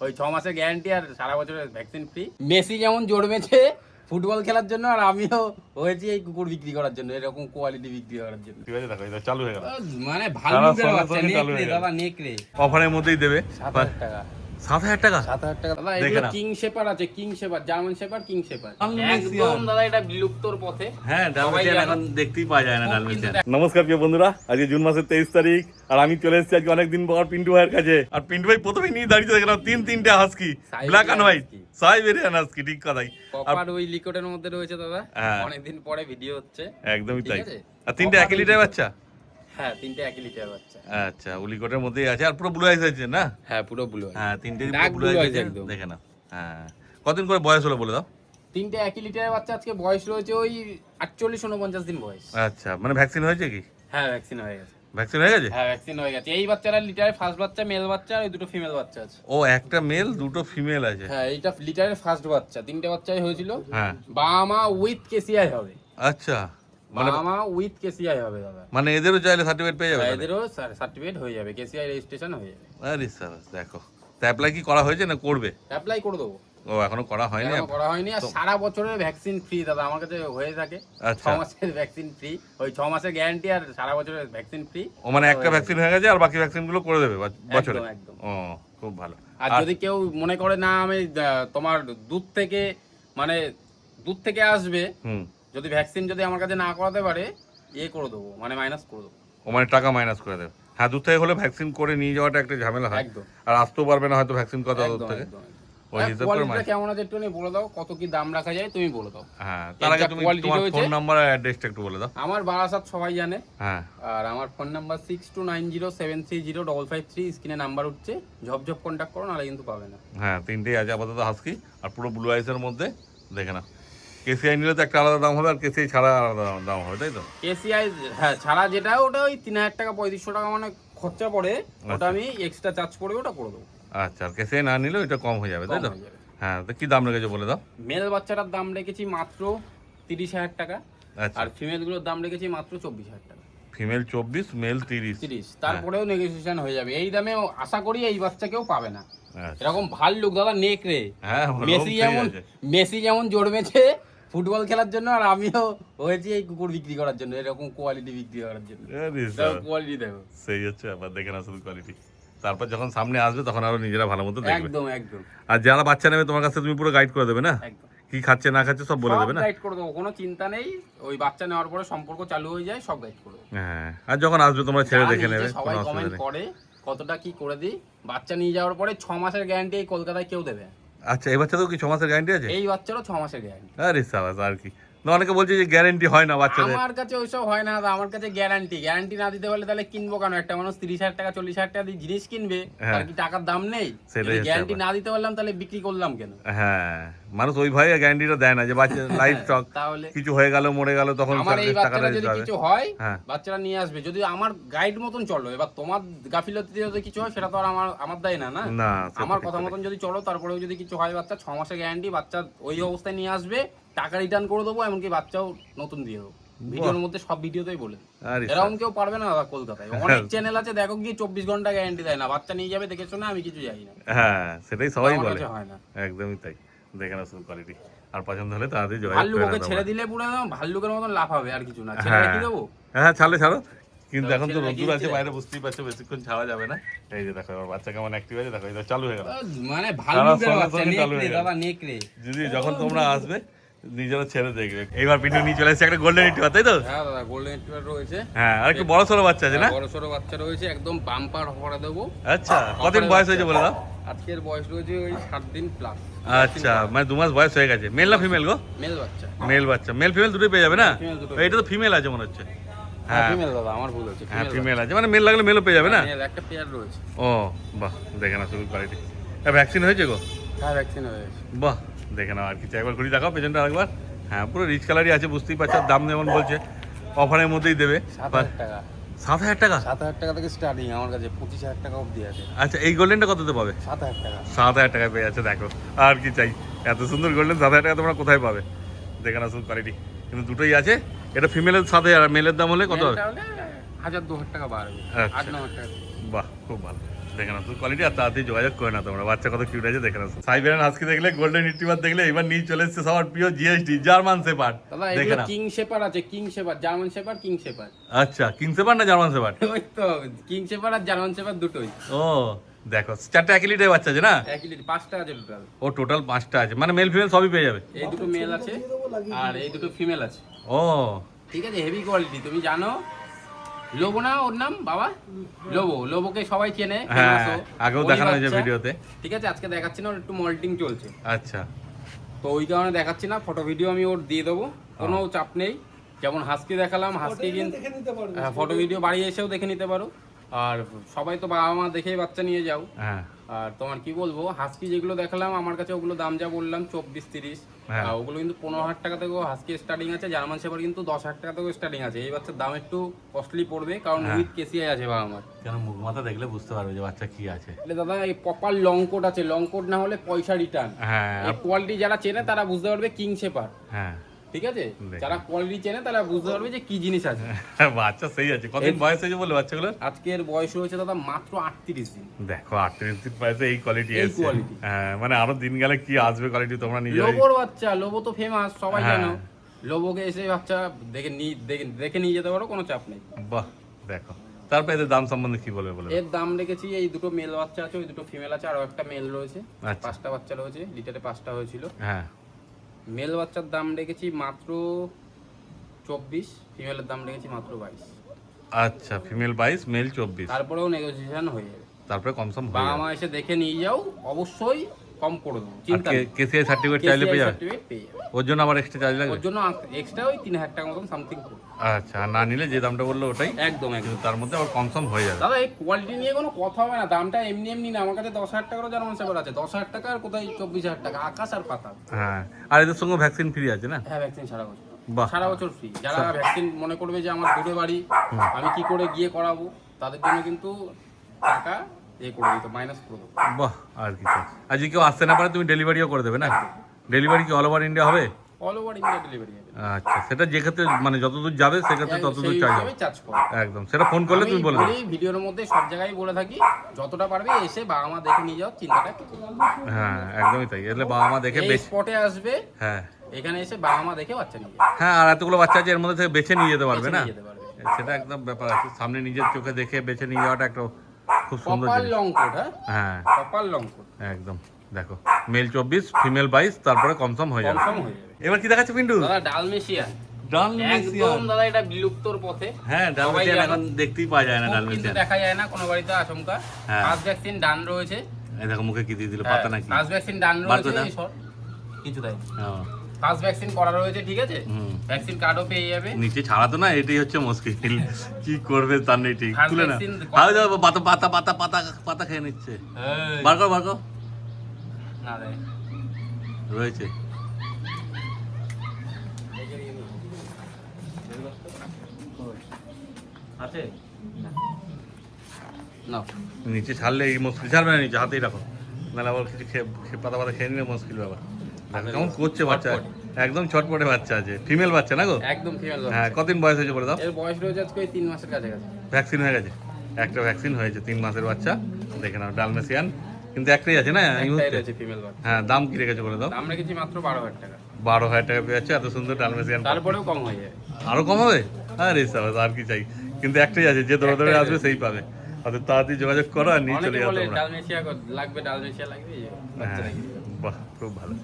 ওই 6 মাসের গ্যারান্টি আর সারা বছরের ভ্যাকসিন ফ্রি। মেসি যেমন জন্মেছে ফুটবল খেলার জন্য, আর আমিও হয়েছি এই কুকুর বিক্রি করার জন্য, এরকম কোয়ালিটি বিক্রি করার জন্য। ঠিক আছে, দেখো এটা চালু হয়ে গেল। মানে ভাল্লুকের বাচ্চা, নেকড়ে দাদা, নেকড়ে। অফারের মধ্যেই দেবে 7,000 টাকা। 7,000 টাকা? 7,000 টাকা দাদা। এগুলো কিং শেপার আছে, king shaper, German shaper, king shaper. একদম দাদা এটা বিলুপ্তর পথে। হ্যাঁ, ডালমেশিয়ান এখন দেখতেই পাওয়া যায় না ডালমেশিয়ান। নমস্কার প্রিয় বন্ধুরা, আজকে জুন মাসের 23 তারিখ, আর আমি চলে এসেছি আজকে অনেকদিন পর পিন্টু ভাইয়ের কাছে। আর পিন্টু ভাই প্রথমে নিয়ে দাঁড়িয়ে দেখলাম তিনটে husky, black and white, Siberian husky. ঠিক কথাই, কপার ওই লিকোডের মধ্যে রয়েছে দাদা। অনেকদিন পরে ভিডিও হচ্ছে। একদমই তাই। আর তিনটে একই লিটার বাচ্চা? হ্যাঁ, তিনটে একই লিটার বাচ্চা। আচ্ছা, উলিকটের মধ্যেই আছে, আর পুরো ব্লু আইস আছে না? হ্যাঁ, পুরো ব্লু। হ্যাঁ, তিনটে ব্লু আইস একদম। দেখে না। হ্যাঁ, কতদিন করে বয়স হলো বলে দাও? তিনটে একই লিটারের বাচ্চা, আজকে বয়স রয়েছে ওই 48-49 দিন বয়স। আচ্ছা, মানে ভ্যাকসিন হয়েছে কি? হ্যাঁ, ভ্যাকসিন হয়ে গেছে। ভ্যাকসিন হয়ে গেছে? হ্যাঁ, ভ্যাকসিন হয়ে গেছে। এই বাচ্চারা লিটারের ফার্স্ট বাচ্চা, মেল বাচ্চা, আর দুটো ফিমেল বাচ্চা আছে। ও, একটা মেল দুটো ফিমেল আছে? হ্যাঁ, এইটা লিটারের ফার্স্ট বাচ্চা। তিনটে বাচ্চাই হয়েছিল। হ্যাঁ, বাবা উইথ কেসিআই হবে। আচ্ছা, মানে বাবা উইথ কেসিআই হবে দাদা। মানে এদেরও চাইলে সার্টিফিকেট পেয়ে যাবে? এদেরও সার্টিফিকেট হয়ে যাবে, কেসিআই রেজিস্ট্রেশন হয়ে যাবে। আরে স্যার, দেখো তা অ্যাপ্লাই কি করা হয়েছে না করবে? অ্যাপ্লাই করে দেবো। ও, এখনো করা হয়নি? এখনো করা হয়নি। আর সারা বছরের ভ্যাকসিন ফ্রি দাদা, আমার কাছে হয়ে থাকে। আচ্ছা, 6 মাসের ভ্যাকসিন ফ্রি, ওই 6 মাসের গ্যারান্টি আর সারা বছরের ভ্যাকসিন ফ্রি। ও মানে একটা ভ্যাকসিন হয়ে গেছে আর বাকি ভ্যাকসিন গুলো করে দেবে বছরে? একদম। ও, খুব ভালো। আর যদি কেউ মনে করে না আমি তোমার দুধ থেকে আসবে, যদি ভ্যাকসিন যদি আমার কাছে না করাতে পারে, করে দেবো, মানে মাইনাস করে দেবো। ও মানে টাকা মাইনাস করে দেবে? হ্যাঁ, দূর থেকে হলে ভ্যাকসিন করে নিয়ে যাওয়াটা একটা ঝামেলা হয়, আর আসতেও পারবে না হয়তো ভ্যাকসিন কথা দূর থেকে। ওই হিসাব করে কেমন আছে একটু বলে দাও, কত কি দাম রাখা যায় তুমি বলে দাও। হ্যাঁ, তার আগে তুমি তোমার ফোন নাম্বার আর অ্যাড্রেসটা একটু বলে দাও। আমার বারাসাত সবাই জানে। হ্যাঁ, আর আমার ফোন নাম্বার 6290730553, স্ক্রিনে নাম্বার উঠছে, ঝপঝপ কন্ট্যাক্ট করো, নাহলে কিন্তু পাবে না। হ্যাঁ, তিনটেই আছে আপাতত হাস্কি, আর পুরো ব্লু আইসের মধ্যে। দেখে না, কেসিআই নিলে তো একটা আলাদা দাম হবে, আর কেসিআই ছাড়া আলাদা দাম হবে, তাই তো? কেসিআই হ্যাঁ ছাড়া যেটা, ওটা ওই 3000 টাকা 3500 টাকা মানে খরচা পড়ে, ওটা আমি এক্সট্রা চার্জ করে ওটা করে দেবো। আচ্ছা, আর কেসিআই না নিলেও এটা কম হয়ে যাবে, তাই তো? হ্যাঁ, তো কি দাম রেখেছো বলে দাও। মেল বাচ্চাটার দাম রেখেছি মাত্র 30,000 টাকা, আর ফিমেল গুলোর দাম রেখেছি মাত্র 24,000 টাকা। Female 24, male 30। তারপরেও নেগোসিয়েশন হয়ে যাবে। এই দামে আশা করি এই বাচ্চা কেউ পাবে না। এরকম ভাল্লুক দাদা, নেকড়ে। মেসি যেমন জন্মেছে ফুটবল খেলার জন্য, আর আমিও হয়েছি এই কুকুর বিক্রি করার জন্য, এরকম কোয়ালিটি বিক্রি করার জন্য। কোয়ালিটি দেখো, সেই হচ্ছে আবার দেখে না শুধু কোয়ালিটি, তারপর যখন সামনে আসবে তখন আরো নিজেরা ভালো মতো দেখবে। একদম একদম। আর যারা বাচ্চা নেবে তোমার কাছে, তুমি পুরো গাইড করে দেবে না? একদম। কি খাচ্ছে না খাচ্ছে সব বলে দেবে না? গাইড করে দেবো, কোনো চিন্তা নেই। ওই বাচ্চা নেওয়ার পরে সম্পর্ক চালু হয়ে যায়, সব গাইড করে দেবো। হ্যাঁ, আর যখন আসবে তোমরা ছেড়ে দেখে নেবে। সবাই কমেন্ট করে কতটা কি করে দিই। বাচ্চা নিয়ে যাওয়ার পরে 6 মাসের গ্যারান্টি এই কলকাতায় কেউ দেবে। আচ্ছা, এই বাচ্চাটাও কি 6 মাসের গ্যারান্টি আছে? এই বাচ্চারও 6 মাসের গ্যারান্টি। আরে সাবাস, আর কি না, অনেকে বলছে যে গ্যারান্টি হয় না বাচ্চাদের। আমার কাছে ওইসব হয় না দাদা, আমার কাছে গ্যারান্টি না দিতে পারলে তাহলে কিনবো কেন? একটা মানুষ 30,000 টাকা 40,000 টাকা দিয়ে জিনিস কিনবে, তার কি টাকার দাম নেই? গ্যারান্টি না দিতে পারলাম তাহলে বিক্রি করলাম কেন? হ্যাঁ, মানুষ ওই ভয়ে গ্যারান্টিটা দেয় না যে বাচ্চা লাইভ স্টক, তাহলে কিছু হয়ে গেল মরে গেল তখন আমার এই বাচ্চাটা যদি কিছু হয়, বাচ্চাটা নিয়ে আসবে, যদি আমার গাইড মতন চলো। এবার তোমার গাফিলতিতে যদি কিছু হয় সেটা তো আর আমার দায় না। না, আমার কথা মতন যদি চলো, তারপরেও যদি কিছু হয়, বাচ্চা 6 মাসের গ্যারান্টি, বাচ্চা ওই অবস্থায় নিয়ে আসবে, টাকা রিটার্ন করে দেবো, এমনকি বাচ্চাও নতুন দিয়ে দেবো। ভিডিওর মধ্যে সব ভিডিওতেই বলে এরকম কেউ পারবে না দাদা কলকাতায়। অনেক চ্যানেল আছে, দেখো গিয়ে 24 ঘন্টা গ্যারান্টি দেয় না, বাচ্চা নিয়ে যাবে দেখে শুনে, আমি কিছু জানি না। হ্যাঁ, সেটাই সবাই বলে। একদমই তাই, দেখে না শুধু কোয়ালিটি, আর পছন্দ হলে তাড়াতাড়ি জয়েন করে দাও। ভাল্লুককে ছেড়ে দিলে পুরো ভাল্লুকের মতন লাভ হবে, আর কিছু না। ছেড়ে রেখে দেবো। হ্যাঁ, ছাড়ো, কিন্তু এখন তো রোদ্দুর আছে বাইরে, বুঝতেই পারছো, বেশিক্ষণ ছাড়া যাবে না। এই যে দেখো আমার বাচ্চা কেমন অ্যাক্টিভ আছে, দেখো এটা চালু হয়ে গেল, মানে ভাল্লুকের বাচ্চা, নেকড়ে দাদা, নেকড়ে। যদি যখন তোমরা আসবে নিজেরা ছেড়ে দেখবে। এইবার পিন্টু নিয়ে চলে এসেছে একটা গোল্ডেন রিট্রিভার, তাই তো? হ্যাঁ দাদা, গোল্ডেন রিট্রিভার রয়েছে। হ্যাঁ, আর একটু বড় সরো বাচ্চা আছে না? বড় সরো বাচ্চা রয়েছে, একদম বাম্পার অফারে দেবো। আচ্ছা, কতদিন বয়স হয়েছে বলে দাও? আজকের বয়স রয়েছে ওই 7 দিন প্লাস। আচ্ছা, মানে 2 মাস বয়স হয়ে গেছে। মেল না ফিমেল গো? মেল বাচ্চা, মেল ফিমেল দুটোই পেয়ে যাবে না? এটা তো ফিমেল আছে মনে হচ্ছে। হ্যাঁ, ফিমেল দাদা, আমার ভুল হচ্ছে। হ্যাঁ, ফিমেল আছে, মানে মেল লাগলে মেলও পেয়ে যাবে না? একটা পেয়ার রয়েছে। ও বাহ, দেখে না শুধু কোয়ালিটি। ভ্যাকসিন হয়েছে গো? হ্যাঁ, ভ্যাকসিন হয়েছে। বাহ, দেখে নাও, আর কিছু একবার ঘুরি দেখাও পেছনটা আরেকবার। হ্যাঁ, পুরো রিচ কালারই আছে, বুঝতেই পারছো। দাম যেমন বলছে অফারের মধ্যেই দেবে। 7,000 টাকা। 7,000 টাকা? 7,000 টাকা থেকে স্টার্টিং, আমার কাছে 25,000 টাকা অবধি আছে। আচ্ছা, এই গোল্ডেনটা কততে পাবে? 7,000 টাকা। 7,000 টাকায় পেয়ে যাচ্ছে, দেখো আর কি চাই। এত সুন্দর গোল্ডেন 7,000 টাকা তোমরা কোথায় পাবে? দেখে না শুধু কোয়ালিটি, কিন্তু দুটোই আছে। এটা ফিমেলের 7,000, আর মেলের দাম হলে কত হবে? 1,000-2,000 টাকা বাড়বে। 8-9,000 টাকা। বাহ, খুব ভালো। দেখে নাও কোয়ালিটি, আর তাড়াতাড়ি যোগাযোগ করে না তোমরা। বাচ্চা কত কিউট আছে দেখে নাও। সাইবেরিয়ান হাস্কি দেখলে, গোল্ডেন রিট্রিভার দেখলে, এবার নিয়ে চলে এসেছে সবার প্রিয় জিএসডি জার্মান শেপার্ড। দাদা এগুলো কিং শেপার্ড আছে, king shepherd, German shepherd, king shepherd. আচ্ছা, কিং শেপার্ড না জার্মান শেপার্ড? ওই তো কিং শেপার্ড আর জার্মান শেপার্ড দুটোই। ও দেখো, 4টা একই লিটারের বাচ্চা আছে না? একই লিটার, 5টা আছে টোটাল। ও টোটাল 5টা আছে, মানে মেল ফিমেল সবই পেয়ে যাবে? এই দুটো মেল আছে আর এই দুটো ফিমেল আছে। ও ঠিক আছে, হেভি কোয়ালিটি। তুমি জানো লোবো না ওর নাম বাবা? লোবো, লোবোকে সবাই চেনে। হ্যাঁ, আগেও দেখানো হয়েছে ভিডিওতে। ঠিক আছে, আজকে দেখাচ্ছি না, ওর একটু মল্টিং চলছে। আচ্ছা, তো ওই কারণে দেখাচ্ছি না, ফটো ভিডিও আমি ওর দিয়ে দেবো, কোনো চাপ নেই। যেমন হাস্কি দেখালাম, হাস্কি কিন্তু ফটো ভিডিও বাড়ি এসেও দেখে নিতে পারো। আর সবাই তো বাবা মা দেখেই বাচ্চা নিয়ে যাও। হ্যাঁ, আর তোমার কি বলবো, হাস্কি যেগুলো দেখালাম আমার কাছে ওগুলো দাম যা বললাম 24-30, আর ওগুলো কিন্তু 15,000 টাকা থেকেও হাস্কি স্টার্টিং আছে। জার্মান শেপার্ড কিন্তু 10,000 টাকা থেকেও স্টার্টিং আছে। এই বাচ্চার দাম একটু কস্টলি পড়বে, কারণ উইথ কেসিআই আছে বাবা আমার। কেন মুখ মাথা দেখলে বুঝতে পারবে যে বাচ্চা কি আছে। দাদা এই প্রপার লং কোট আছে, লং কোট না হলে পয়সা রিটার্ন। হ্যাঁ, এই কোয়ালিটি যারা চেনে তারা বুঝতে পারবে কিং শেপার্ড। হ্যাঁ ঠিক আছে, যারা কোয়ালিটি চেনে তারা বুঝতে পারবে যে কি জিনিস আছে। বাচ্চা সেই আছে। কতদিন বয়স হয়েছে বলে বাচ্চাগুলো? আজকের বয়স হয়েছে দাদা মাত্র 38 দিন। দেখো 38 দিন বয়সে এই কোয়ালিটি এই আছে। কোয়ালিটি, হ্যাঁ, মানে আরো দিন গেলে কি আসবে কোয়ালিটি তোমরা নিজেরাই। লোবোর বাচ্চা, লোবো তো ফেমাস, সবাই জানো। লোবোকে এসে বাচ্চা দেখে নিয়ে যেতে পারো, কোনো চাপ নেই। বাহ, দেখো তারপরে এদের দাম সম্বন্ধে কি বলবে বলে? এর দাম রেখেছি, এই দুটো মেল বাচ্চা আছে, ওই দুটো ফিমেল আছে, আর একটা মেল রয়েছে। 5টা বাচ্চা রয়েছে, লিটারে 5টা হয়েছিল। হ্যাঁ, মেল বাচ্চার দাম রেখেছি মাত্র 24, ফিমেলের দাম রেখেছি মাত্র 22। আচ্ছা, ফিমেল 22, মেল 24। তারপরেও নেগোসিয়েশন হয়ে যাবে। তারপরে কমসম বাবা মা এসে দেখে নিয়ে যাও, অবশ্যই কম করে দেবো, চিন্তা নেই। কেসিআই সার্টিফিকেট চাইলে পেয়ে যাবে? পেয়ে যাবে। ওর জন্য আবার এক্সট্রা চার্জ লাগবে? ওর জন্য এক্সট্রা ওই 3,000 টাকা মতন সামথিং। আচ্ছা, আর না নিলে যে দামটা বললো ওটাই একদম একদম। তার মধ্যে আবার কমসম হয়ে যাবে। দাদা এই কোয়ালিটি নিয়ে কোনো কথা হবে না, দামটা এমনি এমনি না। আমার কাছে 10,000 টাকারও জার্মান শেপার্ড আছে, 10,000 টাকা আর কোথায় 24,000 টাকা, আকাশ আর পাতাল। হ্যাঁ, আর এদের সঙ্গে ভ্যাকসিন ফ্রি আছে না? হ্যাঁ, ভ্যাকসিন সারা বছর। বাহ, সারা বছর ফ্রি। যারা ভ্যাকসিন মনে করবে যে আমার দূরে বাড়ি, আমি কি করে গিয়ে করাবো, তাদের জন্য কিন্তু টাকা করে দিত, মাইনাস করে দেবো। বাহ, আর কি চাই। আর যদি কেউ আসতে না পারে তুমি ডেলিভারিও করে দেবে না? ডেলিভারি কি অল ওভার ইন্ডিয়া হবে? অল ওভার ইন্ডিয়া ডেলিভারি হবে। আচ্ছা, সেটা যে ক্ষেত্রে মানে যতদূর যাবে সেক্ষেত্রে ততদূর চার্জ হবে। একদম, সেটা ফোন করলে তুমি বলে দেবে। ভিডিওর মধ্যে সব জায়গায় বলে থাকি, যতটা পারবে এসে বাবা মা দেখে নিয়ে যাও, চিন্তাটা। হ্যাঁ, একদমই তাই। এলে বাবা মা দেখে এই স্পটে আসবে। হ্যাঁ, এখানে এসে বাবা মা দেখে বাচ্চা নিয়ে যাবে। হ্যাঁ, আর এতগুলো বাচ্চা আছে এর মধ্যে থেকে বেছে নিয়ে যেতে পারবে না? নিয়ে যেতে পারবে। সেটা একদম ব্যাপার আছে। সামনে নিজের চোখে দেখে বেছে নিয়ে যাওয়াটা একটা খুব সুন্দর প্রপার জিনিস। Long coat. হ্যাঁ, প্রপার লং কোট একদম। দেখো মেল 24, ফিমেল 22, তারপরে কমসম হয়ে যাবে। কনফার্ম হয়ে যাবে। এবার কি দেখাচ্ছে পিন্টু? দাদা ডালমেশিয়ান। ডালমেশিয়ান একদম দাদা, এটা বিলুপ্তর পথে। হ্যাঁ, ডালমেশিয়ান এখন দেখতেই পাওয়া যায় না। কিন্তু ডালমেশিয়ান দেখা যায় না কোনো বাড়িতে, আচমকা। হ্যাঁ। ফার্স্ট ভ্যাকসিন ডান রয়েছে। এই দেখো মুখে কি দিয়ে দিল, পাতা নাকি? ফার্স্ট ভ্যাকসিন ডান রয়েছে, এই সর কিছু তাই। হ্যাঁ, ফার্স্ট ভ্যাকসিন করা রয়েছে, ঠিক আছে। ভ্যাকসিন কার্ডও পেয়ে যাবে। নিচে ছাড়া তো না, এটাই হচ্ছে মুশকিল। কি করবে তার নেই ঠিক। First তুলে না, vaccine ভালো যাবে। পাতা পাতা পাতা পাতা পাতা খেয়ে নিচ্ছে। বার কর, বার কর। না রে, রয়েছে। আছে না, নিচে ছাড়লে এই মুশকিল। ছাড়বে না নিচে, হাতেই রাখো, নাহলে আবার কিছু পাতা পাতা খেয়ে নিলে মুশকিল ব্যাপার। দেখো কেমন করছে বাচ্চা, একদম ছটপটে বাচ্চা আছে। ফিমেল বাচ্চা না গো? একদম ফিমেল। হ্যাঁ, কতদিন বয়স হয়েছে বলে দাও? এর বয়স রয়েছে আজকে 3 মাসের কাছাকাছি। ভ্যাকসিন হয়ে গেছে? একটা ভ্যাকসিন হয়েছে, 3 মাসের বাচ্চা। দেখে নাও, ডালমেশিয়ান কিন্তু একটাই আছে না? একটাই রয়েছে ফিমেল বাচ্চা। হ্যাঁ, দাম কি রেখেছে বলে দাও? দাম রেখেছি মাত্র 12,000 টাকা। 12,000 টাকা পেয়ে যাচ্ছে এত সুন্দর ডালমেশিয়ান। তারপরেও কম হয়ে যাবে। আরো কম হবে? আরে সাবাস, আর কি চাই। কিন্তু একটাই আছে, যে দৌড়ে দৌড়ে আসবে সেই পাবে। অত তাড়াতাড়ি যোগাযোগ করো আর নিয়ে চলে যাও তোমরা। ডালমেশিয়া লাগবে, ডালমেশিয়া লাগবে। হ্যাঁ, বাহ, খুব ভালো।